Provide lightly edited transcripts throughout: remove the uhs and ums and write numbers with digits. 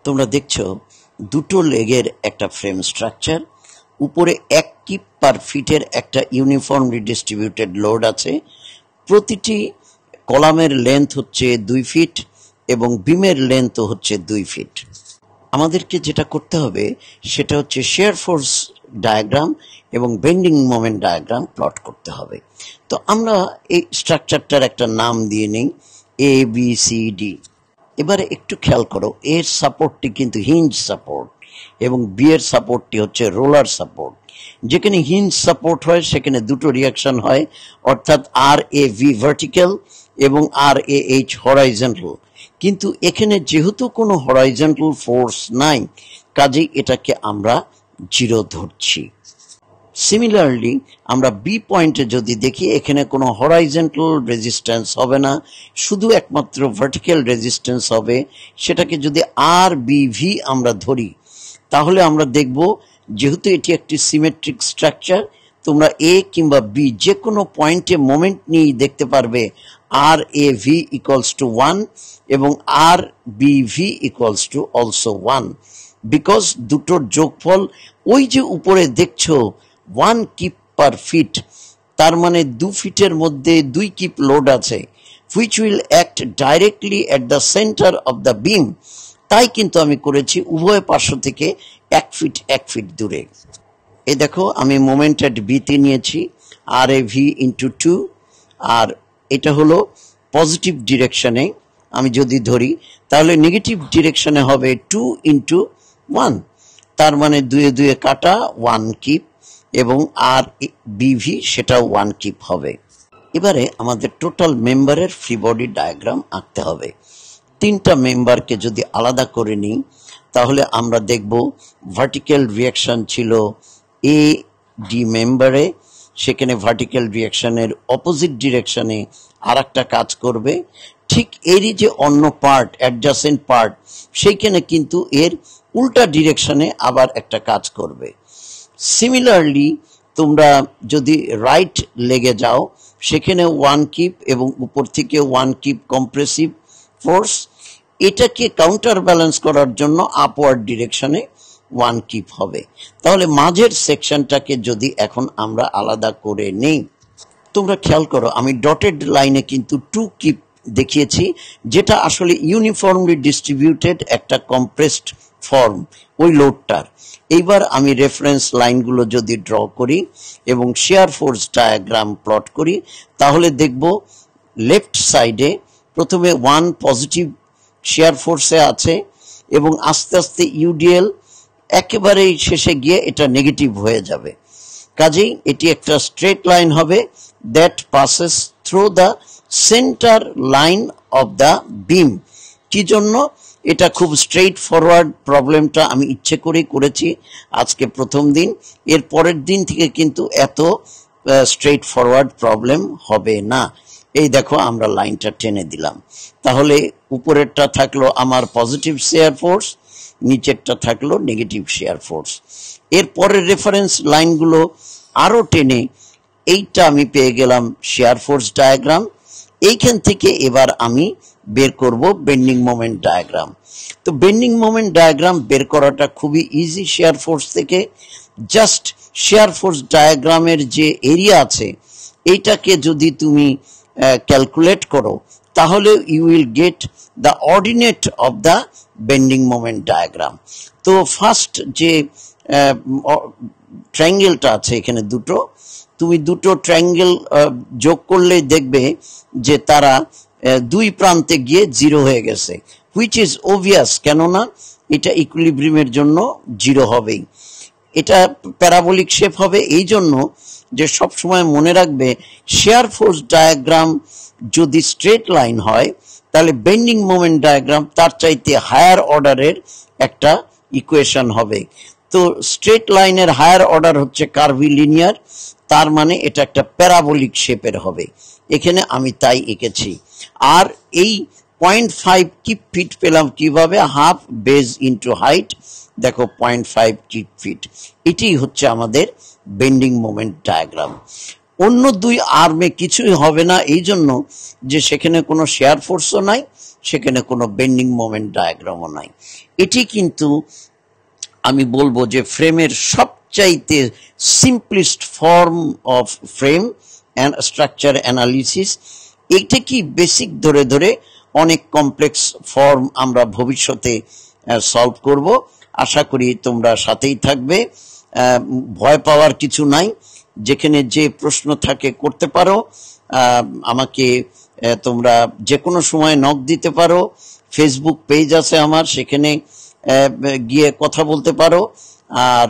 তোমরা দেখছো দুটো লেগের একটা ফ্রেম স্ট্রাকচার, উপরে 1 কিপ পার ফিটের একটা ইউনিফর্মলি ডিস্ট্রিবিউটেড লোড আছে। প্রতিটি কলামের লেন্থ হচ্ছে 2 ফিট এবং বিমের লেন্থ হচ্ছে 2 ফিট। আমাদেরকে যেটা করতে হবে সেটা হচ্ছে শিয়ার ফোর্স ডায়াগ্রাম এবং বেন্ডিং মোমেন্ট ডায়াগ্রাম প্লট করতে হবে। তো আমরা এই স্ট্রাকচারটার একটা নাম দিয়ে নিই ABCD। এবারে একটু খেয়াল করো, এর সাপোর্টটি কিন্তু হিঞ্জ সাপোর্ট এবং বি এর সাপোর্টটি হচ্ছে রোলার সাপোর্ট। যেখানে হিঞ্জ সাপোর্ট হয় সেখানে দুটো রিয়াকশন হয়, অর্থাৎ RAV ভার্টিক্যাল এবং RAH হরাইজন্টাল। কিন্তু এখানে যেহেতু কোনো হরাইজন্টাল ফোর্স নাই, কাজেই এটাকে আমরা 0 ধরছি। সিমিলারলি আমরা বি পয়েন্টে যদি দেখি, এখানে কোনো হরাইজন্টাল রেজিস্ট্যান্স হবে না, শুধু একমাত্র ভার্টিক্যাল রেজিস্ট্যান্স হবে। সেটাকে যদি RBV আমরা ধরি, তাহলে আমরা দেখব যেহেতু এটি একটি সিমেট্রিক স্ট্রাকচার, তোমরা এ কিংবা বি যে কোনো পয়েন্টে মোমেন্ট নিয়ে দেখতে পারবে RAV ইকুয়ালস টু 1 এবং RBV equals to also 1, because দুটোর যোগফল ওই যে উপরে দেখছো 1 কিপ পার ফিট, তার মানে 2 ফিটের মধ্যে 2 কিপ লোড আছে, which will act directly at the center of the beam। তাই কিন্তু আমি করেছি উভয় পার্শ্ব থেকে 1 ফিট দূরে। এই দেখো, আমি মোমেন্টেড বিতে নিয়েছি RAV ইন্টু 2, আর এটা হলো পজিটিভ ডিরেকশনে। আমি যদি ধরি তাহলে নেগেটিভ ডিরেকশনে হবে 2 ইন্টু 1, তার মানে 2 2 কাটা 1 কিপ এবং RBV সেটাও 1 কিপ হবে। এবারে আমাদের টোটাল মেম্বারের ফ্রি বডি ডায়াগ্রাম আঁকতে হবে। 3টা মেম্বারকে যদি আলাদা করে নিই, তাহলে আমরা দেখব ভার্টিক্যাল রিয়াকশন ছিল AD মেম্বারে, সেখানে ভার্টিক্যাল রিয়াকশনের অপোজিট ডিরেকশনে আর একটা কাজ করবে। ঠিক এরই যে অন্য পার্ট, অ্যাডজাসেন্ট পার্ট, সেইখানে কিন্তু এর উল্টা ডিরেকশনে আবার একটা কাজ করবে। সিমিলারলি তোমরা যদি রাইট লেগে যাও, সেখানে 1 কিপ এবং উপর থেকে 1 কিপ কম্প্রেসিভ ফোর্স, এটাকে কাউন্টার ব্যালেন্স করার জন্য আপওয়ার্ড ডিরেকশনে 1 কিপ হবে। তাহলে মাঝের সেকশনটাকে যদি এখন আমরা আলাদা করে নেই, তোমরা খেয়াল করো আমি ডটেড লাইনে কিন্তু 2 কিপ দেখিয়েছি, যেটা আসলে ইউনিফর্মলি ডিস্ট্রিবিউটেড একটা কম্প্রেসড ফর্ম ওই লোডটার। এইবার আমি রেফারেন্স লাইনগুলো যদি ড্র করি এবং শেয়ার ফোর্স ডায়াগ্রাম প্লট করি, তাহলে দেখব লেফট সাইডে প্রথমে 1 পজিটিভ শেয়ার ফোর্সে আছে এবং আস্তে আস্তে ইউডিএল একেবারে শেষে গিয়ে এটা নেগেটিভ হয়ে যাবে। কাজেই এটি একটা স্ট্রেট লাইন হবে that passes through the centre line of the beam. কি জন্য? এটা খুব স্ট্রেইট ফরওয়ার্ড। প্রবলেমটা আমি ইচ্ছে করেই করেছি আজকে প্রথম দিন, এর পরের দিন থেকে কিন্তু এত স্ট্রেইট ফরওয়ার্ড প্রবলেম হবে না। এই দেখো আমরা লাইনটা টেনে দিলাম, তাহলে উপরেরটা থাকলো আমার পজিটিভ শেয়ার ফোর্স, নিচেরটা থাকলো নেগেটিভ শেয়ার ফোর্স। এর পরের রেফারেন্স লাইনগুলো আরো টেনে এইটা আমি পেয়ে গেলাম শেয়ার ফোর্স ডায়াগ্রাম। এইখান থেকে এবার আমি বের করব বেন্ডিং মোমেন্ট ডায়াগ্রাম। তো বেন্ডিং মোমেন্ট ডায়াগ্রাম বের করাটা খুবই ইজি শেয়ার ফোর্স থেকে। জাস্ট শেয়ার ফোর্স ডায়াগ্রামের যে এরিয়া আছে এইটাকে যদি তুমি ক্যালকুলেট করো, তাহলে you will get the ordinate of the bending moment diagram. তো ফার্স্ট যে ট্রায়াঙ্গেলটা আছে এখানে দুটো, তুমি দুটো ট্রায়াঙ্গেল যোগ করলে দেখবে যে তারা 2 প্রান্তে গিয়ে 0 হয়ে গেছে, হুইচ ইজ অবভিয়াস, কেননা এটা ইকুইলিব্রিয়ামের জন্য 0 হবেই। এটা প্যারাবোলিক শেপ হবে, এই জন্য যে সবসময় মনে রাখবে শেয়ার ফোর্স ডায়াগ্রাম যদি স্ট্রেট লাইন হয়, তাহলে বেন্ডিং মোমেন্ট ডায়াগ্রাম তার চাইতে হায়ার অর্ডারের একটা ইকুয়েশন হবে। তো স্ট্রেট লাইনের হায়ার অর্ডার হচ্ছে কার্ভিলিনিয়ার, তার মানে এটা একটা প্যারাবোলিক শেপের হবে। এখানে আমি তাই এঁকেছি। আর এই 0.5 কিপ ফিট পেলাম কিভাবে? হাফ বেজ ইন্টু হাইট, দেখো 0.5 কিপ ফিট। এটি হচ্ছে আমাদের বেন্ডিং মোমেন্ট ডায়াগ্রাম। অন্য 2 আর্মে কিছুই হবে না, এই জন্য যে সেখানে কোনো শেয়ার ফোর্সও নাই, সেখানে কোনো বেন্ডিং মোমেন্ট ডায়াগ্রামও নাই। এটি কিন্তু আমি বলবো যে ফ্রেমের সবচাইতে simplest form of frame and structure analysis. এইটা কি বেসিক ধরে ধরে অনেক কমপ্লেক্স ফর্ম আমরা ভবিষ্যতে সলভ করব। আশা করি তোমরা সাথেই থাকবে। ভয় পাওয়ার কিছু নাই, যেখানে যে প্রশ্ন থাকে করতে পারো। আমাকে তোমরা যে কোনো সময় নক দিতে পারো। ফেসবুক পেজ আছে আমার, সেখানে গিয়ে কথা বলতে পারো। আর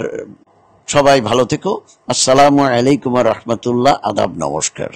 সবাই ভালো থেকো। আসসালামু আলাইকুম ওয়া রাহমাতুল্লাহ। আদাব, নমস্কার।